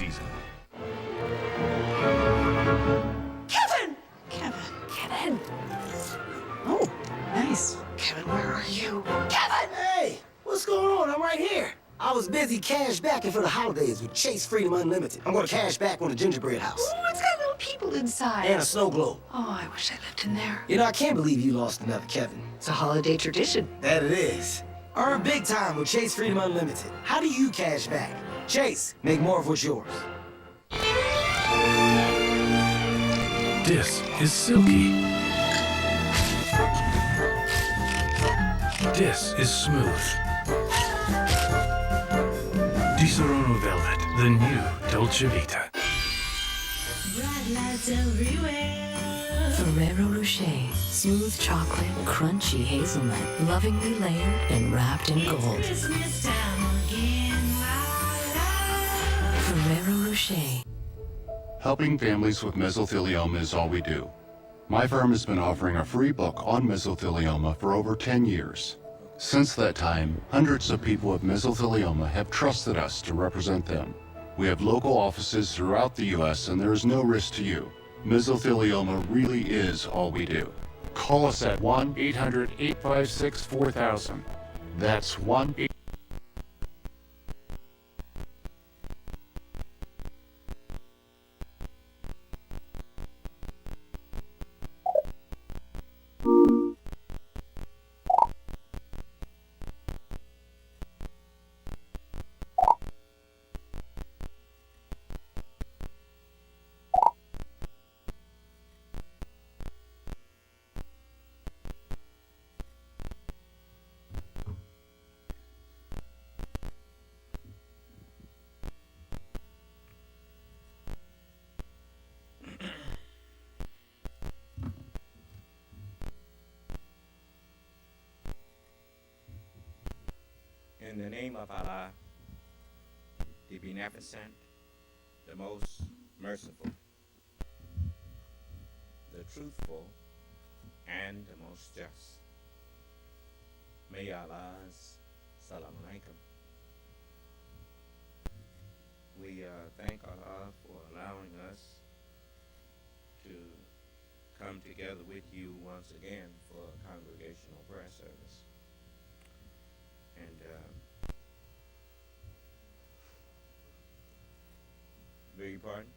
season. Kevin! Kevin! Oh, nice. Kevin, where are you? Kevin! Hey, what's going on? I'm right here. I was busy cash backing for the holidays with Chase Freedom Unlimited. I'm gonna cash back on the gingerbread house. Ooh, it's got little people inside. And a snow globe. Oh, I wish I lived in there. You know, I can't believe you lost another Kevin. It's a holiday tradition. That it is. Earn big time with Chase Freedom Unlimited. How do you cash back? Chase, make more of what's yours. This is silky. This is smooth. Di Serono Velvet, the new Dolce Vita. Bright lights everywhere. Ferrero Rocher, smooth chocolate, crunchy hazelnut, lovingly layered and wrapped in gold. Christmas time again. La, la. Ferrero Rocher. Helping families with mesothelioma is all we do. My firm has been offering a free book on mesothelioma for over 10 years. Since that time, hundreds of people with mesothelioma have trusted us to represent them. We have local offices throughout the U.S. and there is no risk to you. Mesothelioma really is all we do. Call us at 1-800-856-4000. That's 1-800. In the name of Allah, the Beneficent, the Most Merciful, the Truthful, and the Most Just. May Allah's Salam Alaikum. We thank Allah for allowing us to come together with you once again for a congregational prayer service. And beg your pardon?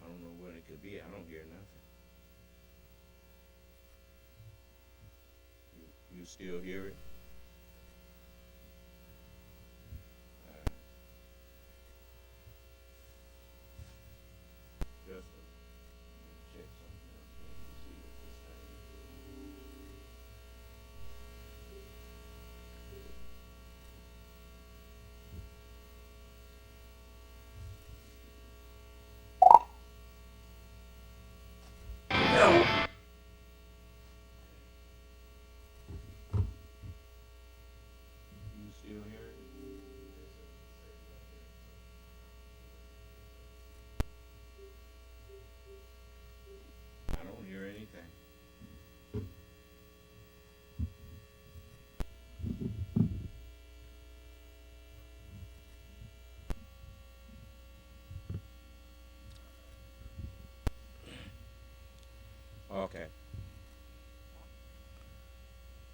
I don't know what it could be. I don't hear nothing. You still hear it? Just check something else, maybe see what this thing is. You still hear it? I don't hear anything. Okay.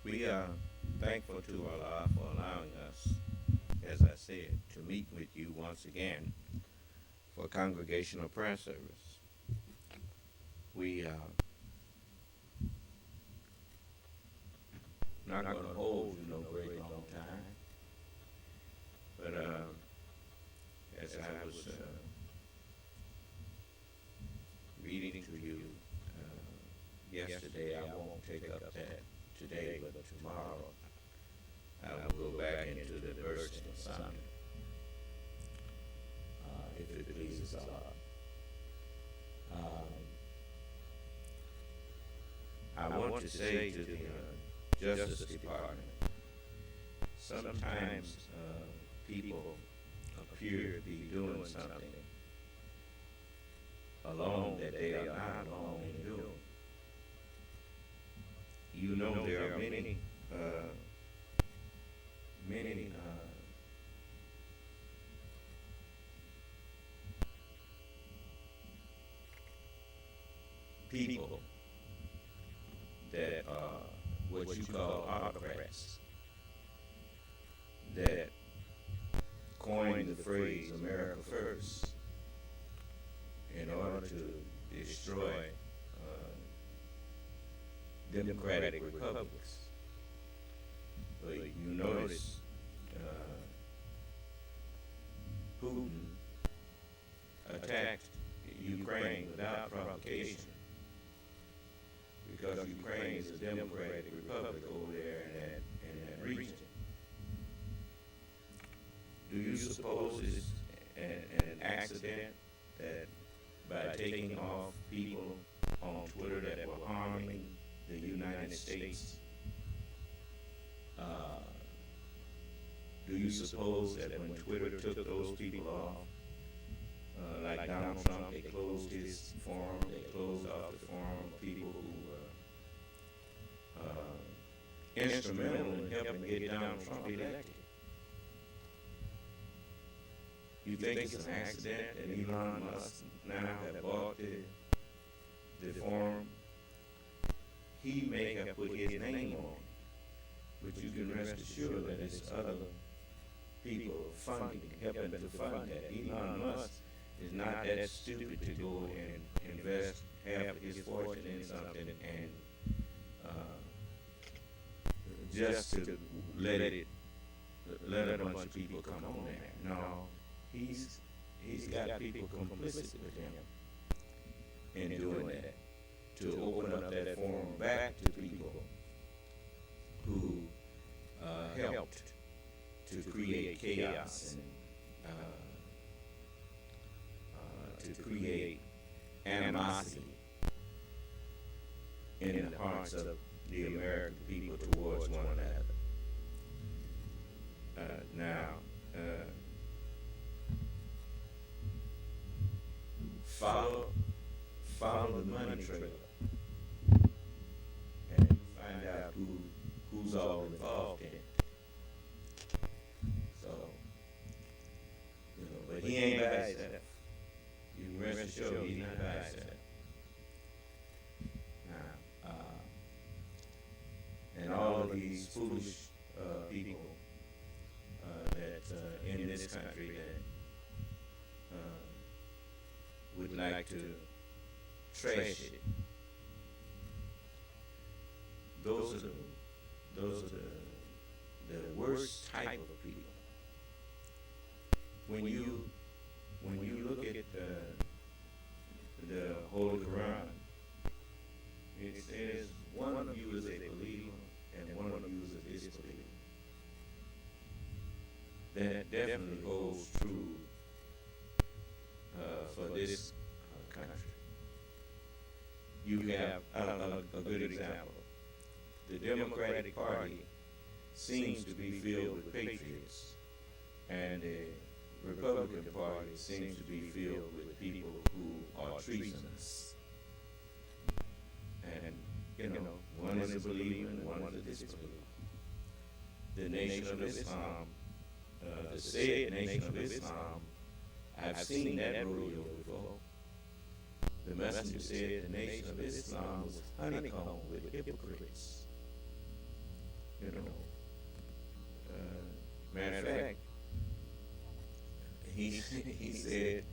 We are thankful to Allah for allowing us, as I said, to meet with you once again for congregational prayer service. We not going to hold you no great long time, but as I was reading to you yesterday, I won't take up that today, but tomorrow I will go back into the bursting sun, if it pleases Allah. I want to say to the Justice Department, sometimes people appear to be doing something alone that they are not alone in doing. You know there are many people that are what you call autocrats that coined the phrase America First in order to destroy democratic republics. But you notice Putin attacked Ukraine without provocation because Ukraine is a democratic republic over there in that region. Do you suppose it's an accident that by taking off people on Twitter that were harming the United States, do you suppose that when Twitter took those people off, like Donald Trump, they closed his forum, they closed off the forum of people who were instrumental in helping get Donald Trump elected? You think it's an accident that Elon Musk now have bought the forum? He may have put his name on it, but you can rest assured that it's other people funding, helping to fund that. Elon Musk is not that stupid to go and invest half of his fortune in something and just to let a bunch of people come on there. No, he's got people complicit with him in doing that, to open up that forum back to people who helped to create chaos and to create animosity in the hearts of the American people towards one another. Now, follow the money trail and find out who's all involved in it. So, but he ain't by himself. You can rest assured he's not by himself. Now, and all of these foolish people that in this country that would like to trash it. Those are the worst type of people. When you look at the Holy Quran, it says one of you is a believer and one of you is a disbeliever. That definitely holds true for this country. You have a good example. The Democratic Party seems to be filled with patriots, and the Republican Party seems to be filled with people who are treasonous. And, one is a believer and one is a disbeliever. The Nation of Islam, the said Nation of Islam, I've seen that rodeo before. The messenger said the Nation of Islam was honeycombed with hypocrites. Matter of fact, he said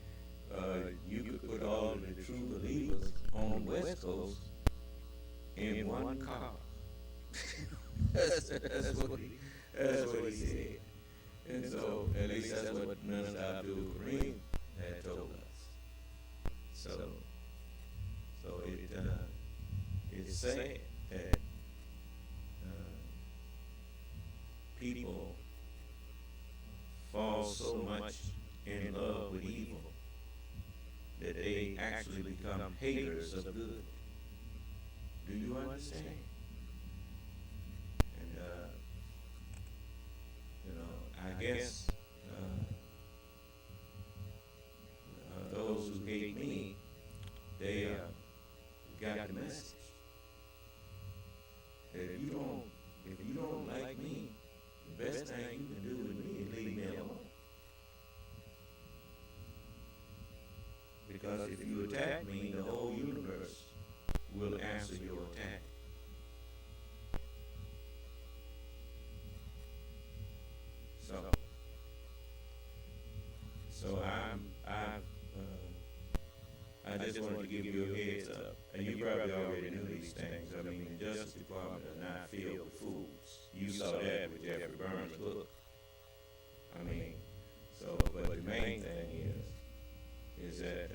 you could put all of the true believers on the West Coast in one car. that's what he said. And so, at least that's what Minister Abdul Kareem had told us. So it's sad that people fall so much in love with evil that they actually become haters of good. Do you understand? And I guess those who hate me, they got the message. That if you don't like me, the best thing you can do with me is leave me alone. Because if you attack me, the whole universe So I just wanted to give you a heads up, and you probably already knew these things. I mean, the Justice Department is not filled with fools. You saw that with Jeffrey Burns' book. I mean, so, but the main thing is that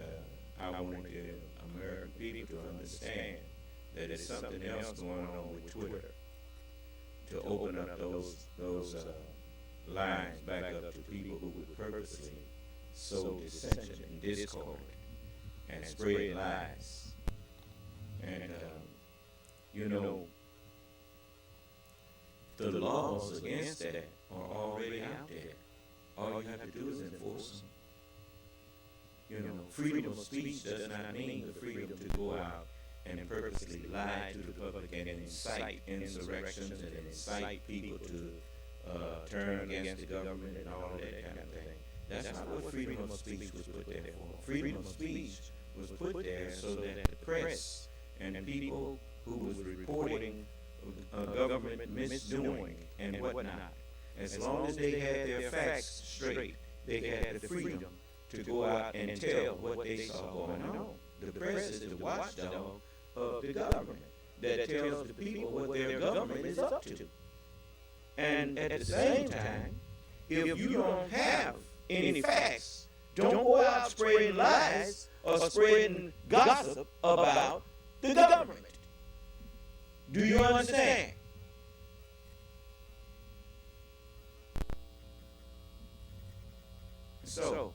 I want the American people to understand that there's something else going on with Twitter to open up those lines back up to people who would purposely sow dissension and discord and spread lies. And, you know, the laws against that are already out there. All you have to do is enforce them. You know, freedom of speech does not mean the freedom to go out and purposely lie to the public and incite insurrections and incite people to turn against the government and all of that kind of thing. That's not what freedom of speech was put there for. Freedom of speech was put there so that the press and people who was reporting government misdoing and whatnot, as long as they had their facts straight, they had the freedom to go out and tell what they saw going on. The press is the watchdog of the government that tells the people what their government is up to. And at the same time, if you don't have any facts, don't go out spreading lies or spreading gossip about the government. Do you understand? So,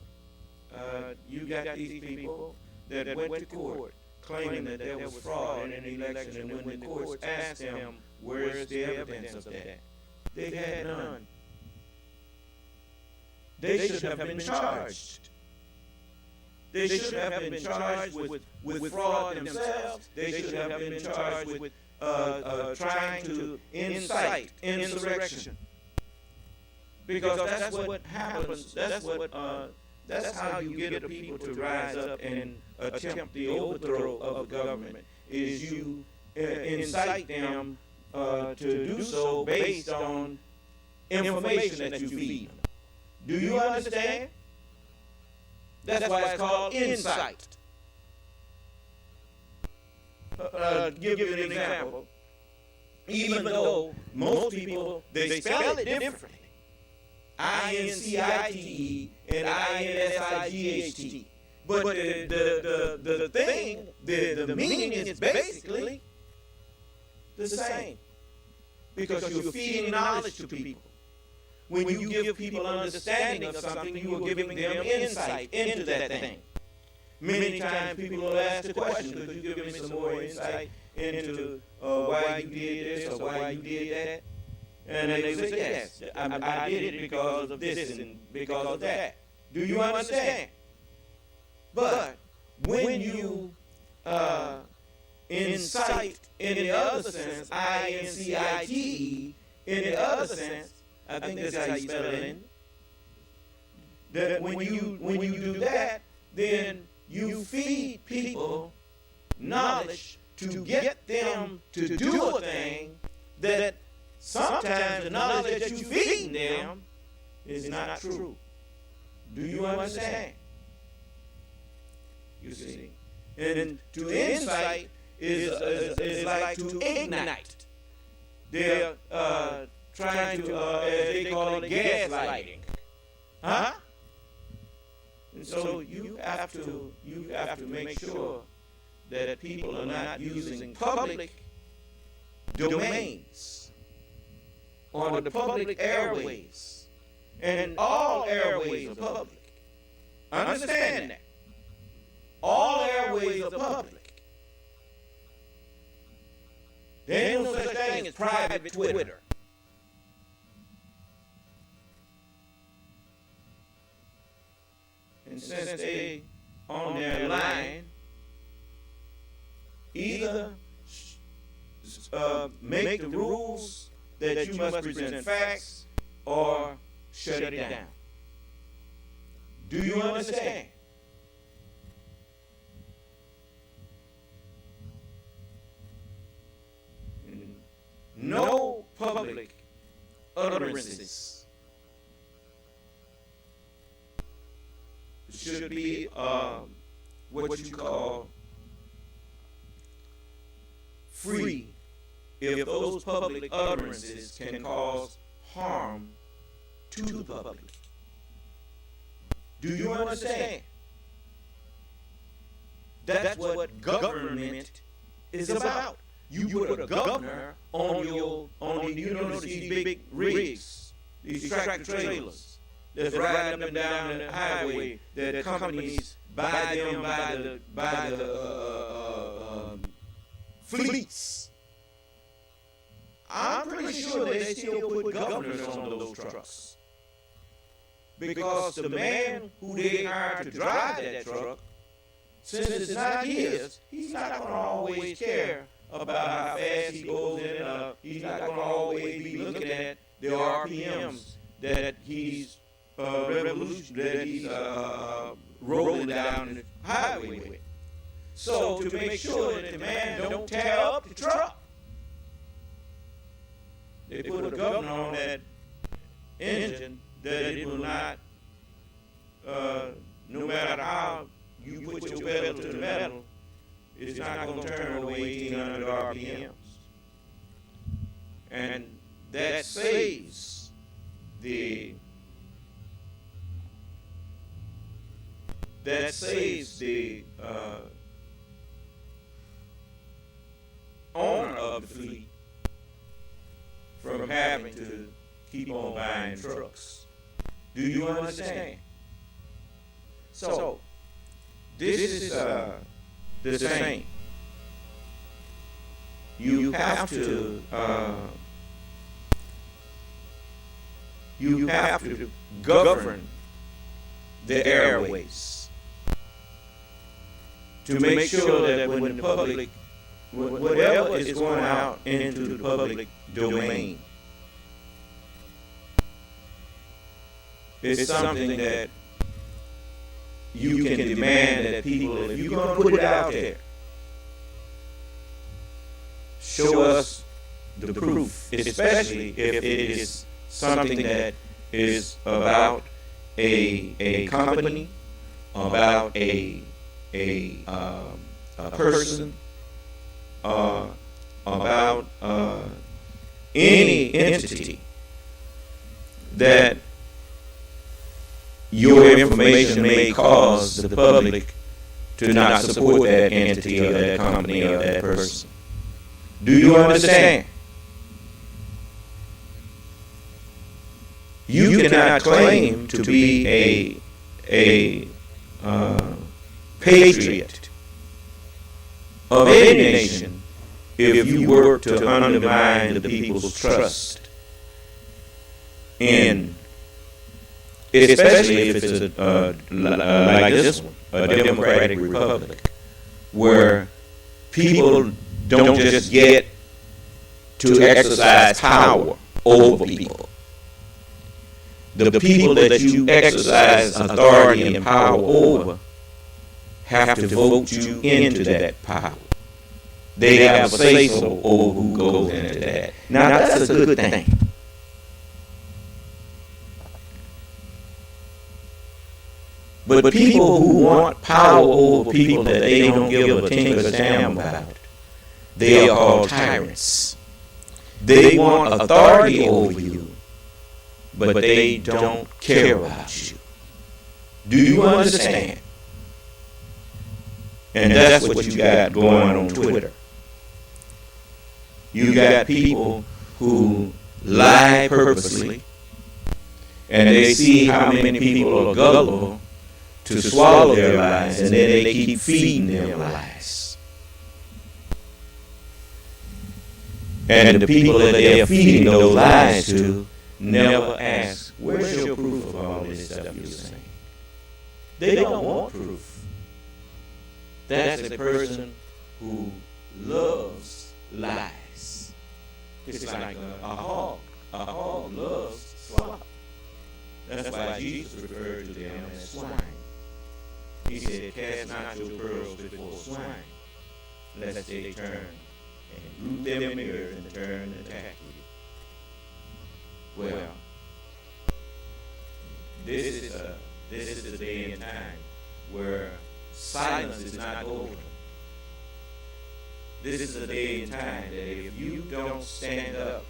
you got these people that went to court claiming that there was fraud in an election, and when the courts asked them, where's the evidence of that? They had none. They should have been charged. They should have been charged with fraud themselves. They should have been charged with trying to incite insurrection. Because that's what happens. That's how you get the people to rise up and attempt the overthrow of the government. Is you incite them to do so based on information that you feed them. Do you understand? That's why it's called insight. Give you an example. Even though most people, they spell it differently. INCITE and INSIGHT. But the thing, the meaning is basically the same. Because you're feeding knowledge to people. When you give people understanding of something, you are giving them insight into that thing. Many times people will ask the question, could you give me some more insight into why you did this or why you did that? And they say, yes, I did it because of this and because of that. Do you understand? But when you incite in the other sense, INCITE, in the other sense, I think that's how you spell it in. That when you do that, then you feed people knowledge to get them to do a thing that sometimes the knowledge that you feed them is not true. Do you understand? You see, and to incite is like to ignite. They're trying to, as they call it, gaslighting. Huh? And so you have to make sure that people are not using public domains or the public airways. And all airways are public. Understand that. All airways are public. There ain't no such thing as private Twitter. And since they on their line, either make the rules that you must present facts or shut it down. Do you understand? No public utterances should be what you call free if those public utterances can cause harm to the public. Do you understand? That's what government is about. You put a governor on you know these big rigs, these tractor trailers that's riding up and down the highway that companies buy them by the fleets. I'm pretty sure they still put governors on those trucks because the man who they hired to drive that truck, since it's not his, he's not going to always care about how fast he goes in. He's not going to always be looking at the RPMs that he's rolling down the highway with. So to make sure that the man don't tear up the truck, they put a governor on that engine that it will not, no matter how you put your pedal to the metal, it's not going to turn over 1,800 RPMs. And that saves the owner of the fleet from having to keep on buying trucks. Do you understand? So this is the same. You have to govern the airways to make sure that when the public, whatever is going out into the public domain, it's something that you can demand that people, if you're going to put it out there, show us the proof, especially if it is something that is about a company, about a person, about any entity that your information may cause the public to not support that entity or that company or that person. Do you understand? You cannot claim to be a patriot of any nation if you work to undermine the people's trust in, especially if it's like this one, a democratic republic, where people don't just get to exercise power over people. The people that you exercise authority and power over have to vote you into that power. They have a say-so over who goes into that. Now that's a good thing. But people who want power over people that they don't give a tinker's damn about, they are called tyrants. They want authority over you, but they don't care about you. Do you understand? And that's what you got going on Twitter. You got people who lie purposely, and they see how many people are gullible to swallow their lies, and then they keep feeding them lies. And the people that they are feeding those lies to never ask, where's your proof of all this stuff you're saying? They don't want proof. That's a person who loves lies. It's like a hog. A hog loves slop. That's why Jesus referred to them as swine. He said, cast not your pearls before swine, lest they turn and root them in the earth and turn and attack you. Well, this is the day and time where silence is not golden. This is a day and time that if you don't stand up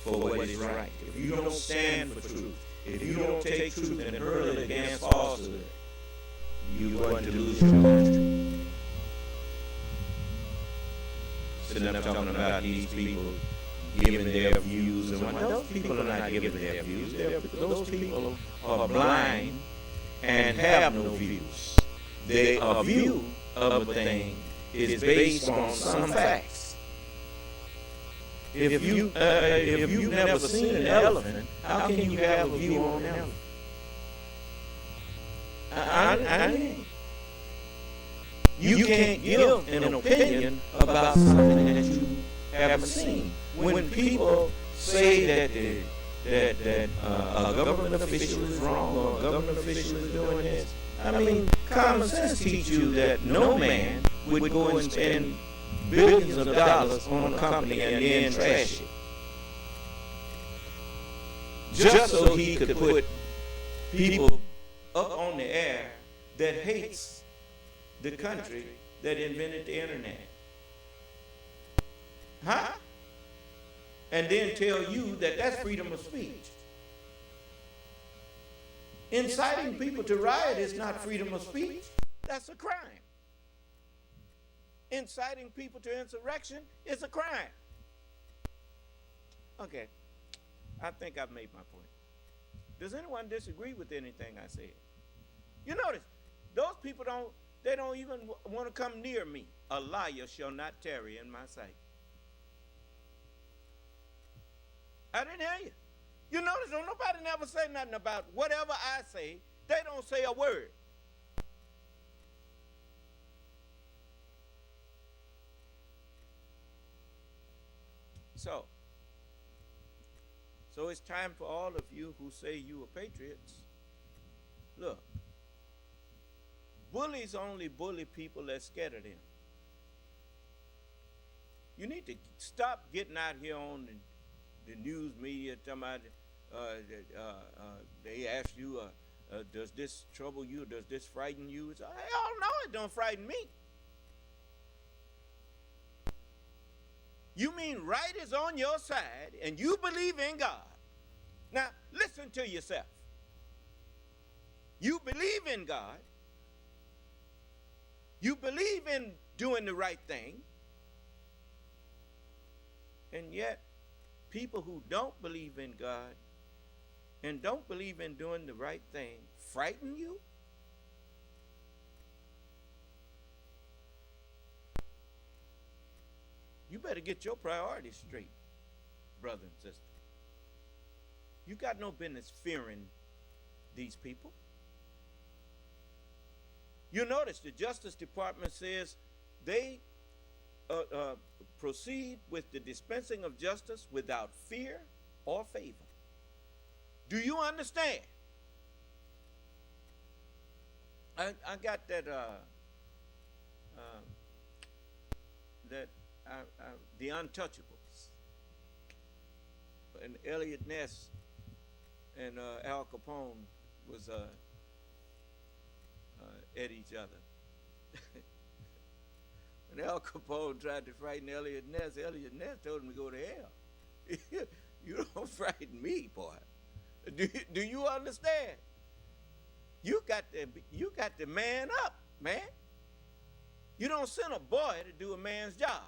for what is right, if you don't stand for truth, if you don't take truth and hurl it against falsehood, you're going to lose your country. Sitting up talking about these people giving their views, and when those people are not giving their views, those people are blind and have no views. A view of a thing is based on some facts. If you've never seen an elephant, how can you have a view on an elephant? I mean, you can't give an opinion about something that you haven't seen. When people say that a government official is wrong or a government official is doing this, I mean, common sense teaches you that no man would go and spend billions of dollars on a company and then trash it, just so he could put people up on the air that hates the country that invented the internet. Huh? And then tell you that that's freedom of speech. Inciting people to riot is not freedom of speech. That's a crime. Inciting people to insurrection is a crime. Okay, I think I've made my point. Does anyone disagree with anything I said? You notice, those people don't even want to come near me. A liar shall not tarry in my sight. I didn't hear you. You notice, don't nobody never say nothing about whatever I say. They don't say a word. So it's time for all of you who say you are patriots. Look, bullies only bully people that scared of them. You need to stop getting out here on the news media talking about they ask you, does this trouble you? Does this frighten you? It's, hell no, it don't frighten me. You mean right is on your side and you believe in God. Now, listen to yourself. You believe in God. You believe in doing the right thing. And yet, people who don't believe in God and don't believe in doing the right thing frighten you? You better get your priorities straight, brother and sister. You got no business fearing these people. You notice the Justice Department says they proceed with the dispensing of justice without fear or favor. Do you understand? I got that the Untouchables, and Elliot Ness and Al Capone was at each other. When Al Capone tried to frighten Elliot Ness told him to go to hell. You don't frighten me, boy. Do you understand? You got to man up, man. You don't send a boy to do a man's job.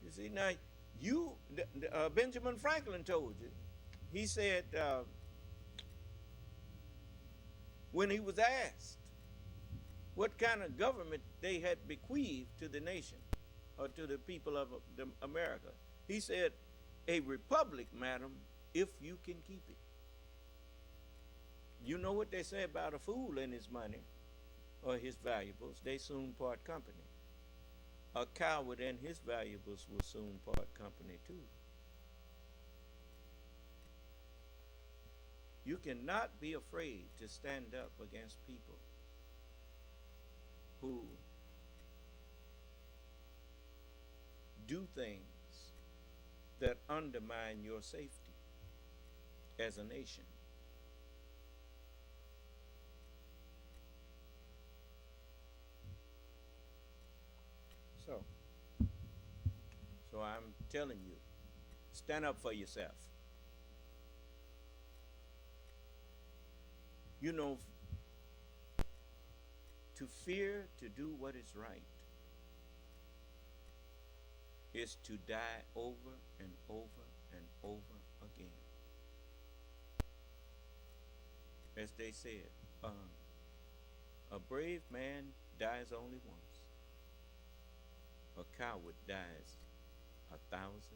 You see, now, Benjamin Franklin told you. He said, when he was asked what kind of government they had bequeathed to the nation or to the people of America, he said, a republic, madam, if you can keep it. You know what they say about a fool and his money or his valuables, they soon part company. A coward and his valuables will soon part company too. You cannot be afraid to stand up against people who do things that undermine your safety as a nation. So I'm telling you, stand up for yourself. You know, to fear to do what is right is to die over and over and over again. As they said, a brave man dies only once. A coward dies 1,000 times.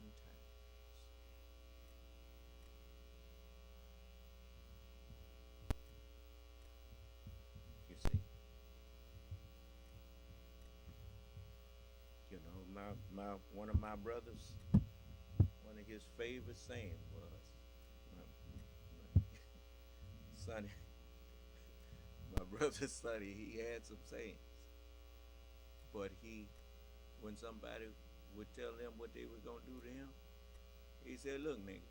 You see, you know, one of my brothers, one of his favorite sayings was, Sonny, my brother Sonny, he had some sayings, but when somebody would tell them what they were gonna do to him, he said, "Look, nigga,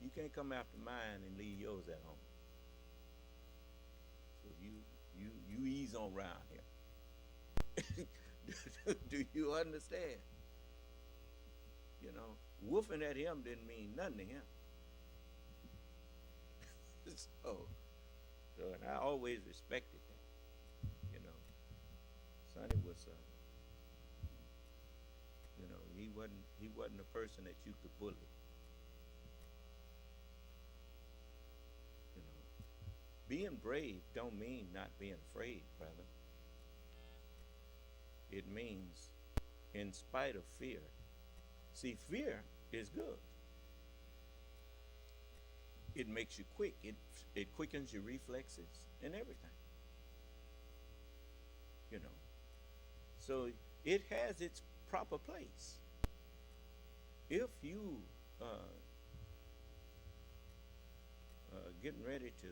you can't come after mine and leave yours at home. So you ease on around here." Do you understand? You know, woofing at him didn't mean nothing to him. So, and I always respected that. You know, Sonny was, you know, he wasn't a person that you could bully. You know, being brave don't mean not being afraid, brother. It means in spite of fear. See, fear is good. It makes you quick. It quickens your reflexes and everything. You know. So it has its proper place. If you getting ready to,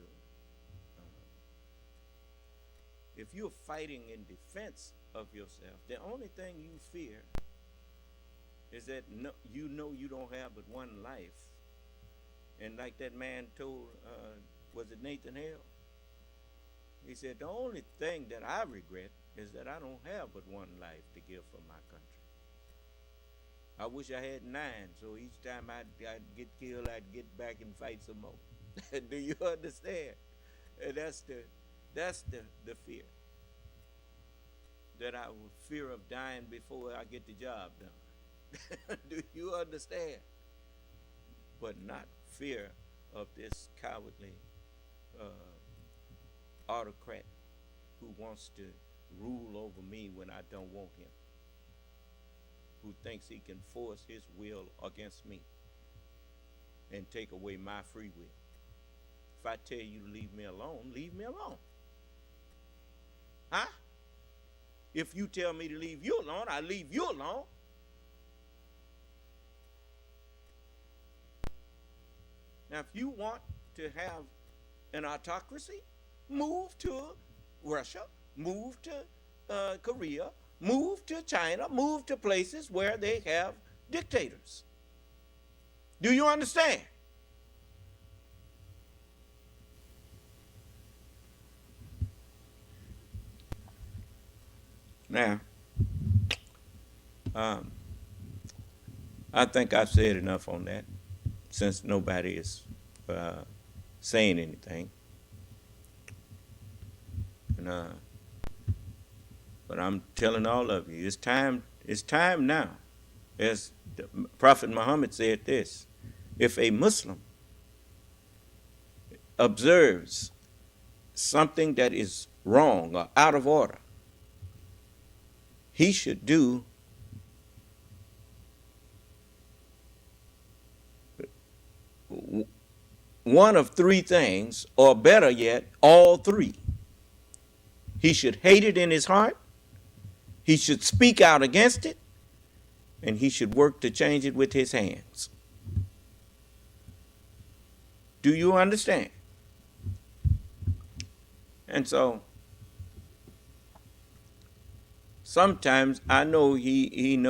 if you're fighting in defense of yourself, the only thing you fear is that you know you don't have but one life. And like that man told, was it Nathan Hale? He said, the only thing that I regret is that I don't have but one life to give for my country. I wish I had 9, so each time I'd get killed, I'd get back and fight some more. Do you understand? And that's the fear. That I would fear of dying before I get the job done. Do you understand? But not fear of this cowardly autocrat who wants to rule over me when I don't want him, who thinks he can force his will against me and take away my free will. If I tell you to leave me alone, leave me alone. Huh? If you tell me to leave you alone, I leave you alone. Now, if you want to have an autocracy, move to Russia, move to Korea, move to China, move to places where they have dictators. Do you understand? Now, I think I've said enough on that, since nobody is saying anything. And, but I'm telling all of you, it's time now. As the Prophet Muhammad said this, if a Muslim observes something that is wrong or out of order, he should do one of 3 things, or better yet, all 3. He should hate it in his heart, he should speak out against it, and he should work to change it with his hands. Do you understand? And so, sometimes I know he knows